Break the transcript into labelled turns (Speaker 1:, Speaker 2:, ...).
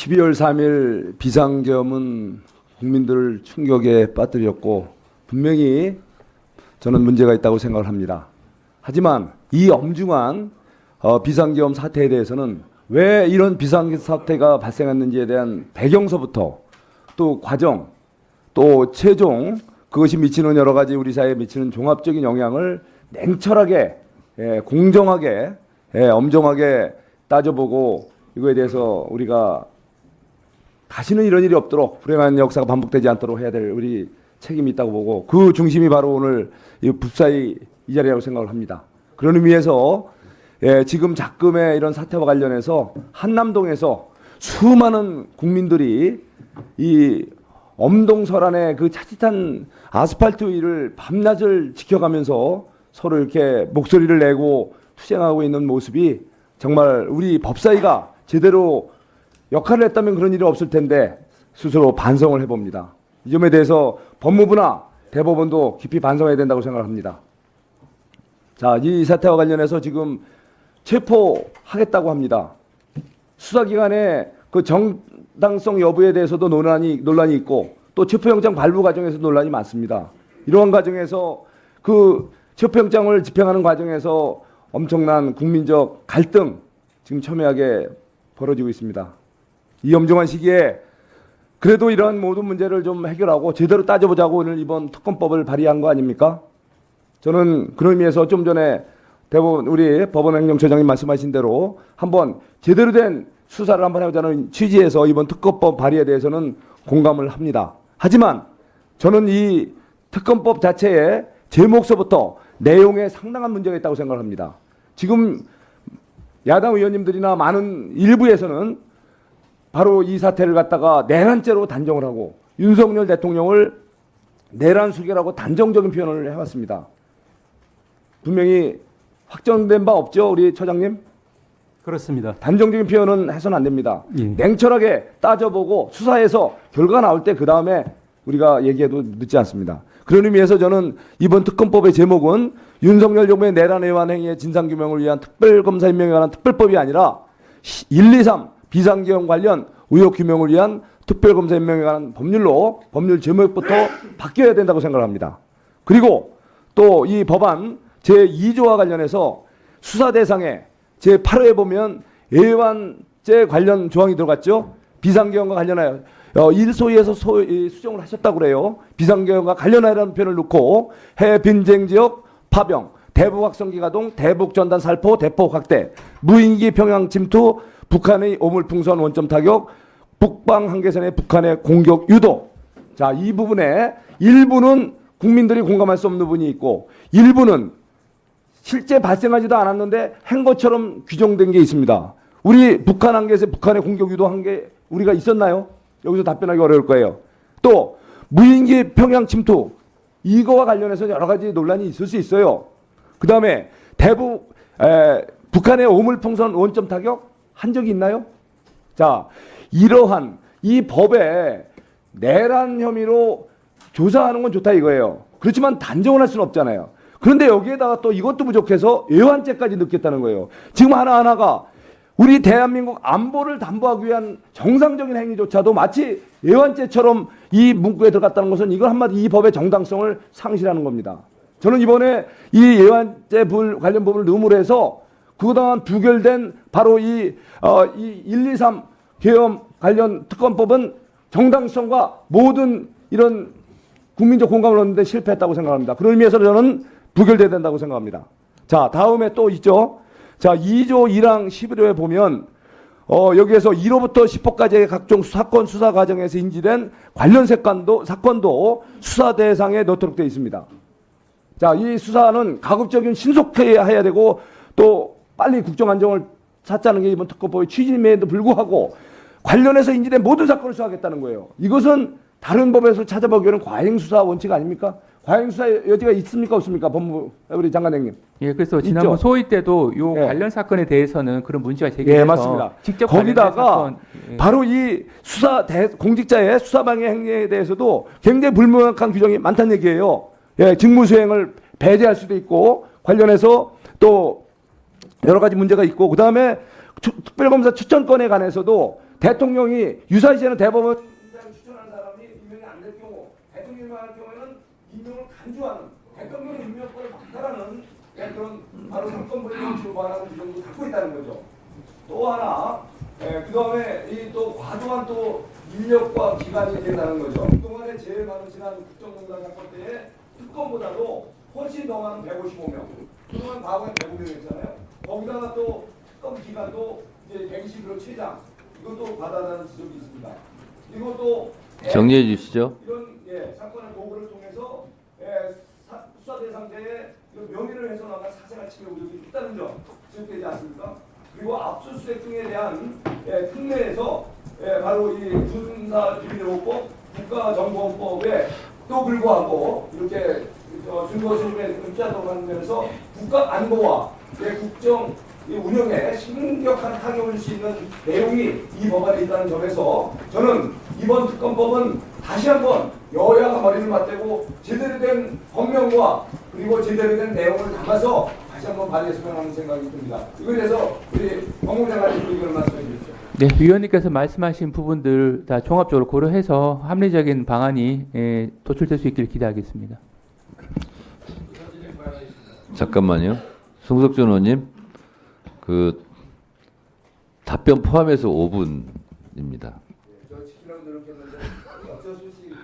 Speaker 1: 12월 3일 비상계엄은 국민들을 충격에 빠뜨렸고 분명히 저는 문제가 있다고 생각을 합니다. 하지만 이 엄중한 비상계엄 사태에 대해서는 왜 이런 비상사태가 발생했는지에 대한 배경서부터 또 과정 또 최종 그것이 미치는 여러 가지 우리 사회에 미치는 종합적인 영향을 냉철하게 공정하게 엄정하게 따져보고 이거에 대해서 우리가 다시는 이런 일이 없도록 불행한 역사가 반복되지 않도록 해야 될 우리 책임이 있다고 보고 그 중심이 바로 오늘 이 붓사위 이 자리라고 생각을 합니다. 그런 의미에서 지금 작금의 이런 사태와 관련해서 한남동에서 수많은 국민들이 이 엄동설안의 그 차디찬 아스팔트 위를 밤낮을 지켜가면서 서로 이렇게 목소리를 내고 투쟁하고 있는 모습이 정말 우리 법사위가 제대로 역할을 했다면 그런 일이 없을 텐데 스스로 반성을 해봅니다. 이 점에 대해서 법무부나 대법원도 깊이 반성해야 된다고 생각합니다. 자, 이 사태와 관련해서 지금 체포하겠다고 합니다. 수사기관의 그 정당성 여부에 대해서도 논란이 있고 또 체포영장 발부 과정에서 논란이 많습니다. 이러한 과정에서 그 체포영장을 집행하는 과정에서 엄청난 국민적 갈등 지금 첨예하게 벌어지고 있습니다. 이 엄중한 시기에 그래도 이런 모든 문제를 좀 해결하고 제대로 따져보자고 오늘 이번 특검법을 발의한 거 아닙니까? 저는 그런 의미에서 좀 전에 대법원 우리 법원행정처장님 말씀하신 대로 한번 제대로 된 수사를 한번 해보자는 취지에서 이번 특검법 발의에 대해서는 공감을 합니다. 하지만 저는 이 특검법 자체의 제목서부터 내용에 상당한 문제가 있다고 생각을 합니다. 지금 야당 의원님들이나 많은 일부에서는 바로 이 사태를 갖다가 내란죄로 단정을 하고 윤석열 대통령을 내란 수괴라고 단정적인 표현을 해왔습니다. 분명히 확정된 바 없죠, 우리 처장님?
Speaker 2: 그렇습니다.
Speaker 1: 단정적인 표현은 해서는 안 됩니다.
Speaker 2: 예.
Speaker 1: 냉철하게 따져보고 수사해서 결과가 나올 때 그 다음에 우리가 얘기해도 늦지 않습니다. 그런 의미에서 저는 이번 특검법의 제목은 윤석열 정부의 내란 외환 행위의 진상규명을 위한 특별검사 임명에 관한 특별법이 아니라 1, 2, 3 비상계엄 관련 의혹 규명을 위한 특별검사 임명에 관한 법률 제목부터 바뀌어야 된다고 생각합니다. 그리고 또 이 법안 제2조와 관련해서 수사 대상에 제8호에 보면 애완죄 관련 조항이 들어갔죠. 비상계엄과 관련하여 일소위에서 수정을 하셨다고 그래요. 비상계엄과 관련하여라는 표현을 넣고 해빈쟁지역 파병, 대북 확성기 가동, 대북 전단 살포, 대폭 확대, 무인기 평양 침투, 북한의 오물풍선 원점 타격, 북방 한계선의 북한의 공격 유도. 자, 이 부분에 일부는 국민들이 공감할 수 없는 부분이 있고 일부는 실제 발생하지도 않았는데 한 것처럼 규정된 게 있습니다. 우리 북한 한계에서 북한의 공격 유도한 게 우리가 있었나요? 여기서 답변하기 어려울 거예요. 또 무인기 평양 침투 이거와 관련해서 여러 가지 논란이 있을 수 있어요. 그 다음에 북한의 오물풍선 원점 타격 한 적이 있나요? 자, 이러한 이 법에 내란 혐의로 조사하는 건 좋다 이거예요. 그렇지만 단정을 할 수는 없잖아요. 그런데 여기에다가 또 이것도 부족해서 애완죄까지 넣겠다는 거예요. 지금 하나하나가 우리 대한민국 안보를 담보하기 위한 정상적인 행위조차도 마치 애완죄처럼 이 문구에 들어갔다는 것은 이건 한마디 이 법의 정당성을 상실하는 겁니다. 저는 이번에 이 애완죄 관련 법을 넣음으로 해서 그동안 부결된 바로 이 1, 2, 3 계엄 관련 특검법은 정당성과 모든 이런 국민적 공감을 얻는데 실패했다고 생각합니다. 그런 의미에서 저는 부결돼야 된다고 생각합니다. 자, 다음에 또 있죠. 자, 2조 1항 11호에 보면 여기에서 1호부터 10호까지의 각종 사건 수사 과정에서 인지된 관련 사건도 수사 대상에 넣도록 되어 있습니다. 자, 이 수사는 가급적인 신속해야 되고 또 빨리 국정 안정을 찾자는 게 이번 특검법의 취지임에도 불구하고 관련해서 인지된 모든 사건을 수사하겠다는 거예요. 이것은 다른 법에서 찾아보기에는 과잉수사 원칙 아닙니까? 과잉수사 여지가 있습니까 없습니까? 법무부 우리 장관장님.
Speaker 2: 예, 그래서 지난번
Speaker 1: 있죠?
Speaker 2: 소위 때도 요 관련 사건에 대해서는 그런 문제가 제기돼서
Speaker 1: 맞습니다.
Speaker 2: 직접
Speaker 1: 거기다가
Speaker 2: 사건,
Speaker 1: 바로 이 공직자의 수사방해 행위에 대해서도 굉장히 불명확한 규정이 많다는 얘기예요. 직무수행을 배제할 수도 있고 관련해서 또 여러 가지 문제가 있고 그다음에 특별검사 추천권에 관해서도 대통령이 유사시 되는 대법원장을 추천하는 사람이 임명이 안 될 경우, 대통령이 할 경우에는 임명을 간주하는 대통령 임명권을 박탈하는 그런 바로 상권분리 정치로 관한 규정도 갖고 있다는 거죠. 또 하나, 그 다음에 이 또 과도한 또 인력과 기간이 된다는 거죠. 그동안에 제일 많으신 국정농단 사건 때에 특검보다도 훨씬 더 많은 155명. 그동안 과거에 105명이었잖아요. 거기다가 또 특검 기간도 이제 120일 최장. 이것도 받아라는 지적이 있습니다. 그리고 또
Speaker 3: 정리해 주시죠.
Speaker 1: 이런 사건의 보고를 통해서 수사 대상자의 명의를 훼손하거나 사생활 침해 우려가 있다는 점 지적되지 않습니까? 그리고 압수수색 등에 대한 특례에서 바로 이 군사비밀보호법, 국가정보원법에 또 불구하고 이렇게 증거수집에 입자도록 하는 면에서 국가 안보와 국정 운영에 심각한 타격을 줄 수 있는 내용이 이 법안에 있다는 점에서 저는 이번 특검법은 다시 한번 여야가 머리를 맞대고 제대로 된 법명과 그리고 제대로 된 내용을 담아서 다시 한번 발의했으면 하는 생각이 듭니다. 이거에 대해서 우리 법무장관님 의견을 말씀해 주십시오.
Speaker 2: 네, 위원님께서 말씀하신 부분들 다 종합적으로 고려해서 합리적인 방안이 도출될 수 있기를 기대하겠습니다.
Speaker 3: 잠깐만요. 송석준 의원님, 그 답변 포함해서 5분입니다.
Speaker 1: 저 지키려고 노력했는데 어쩔 수 없이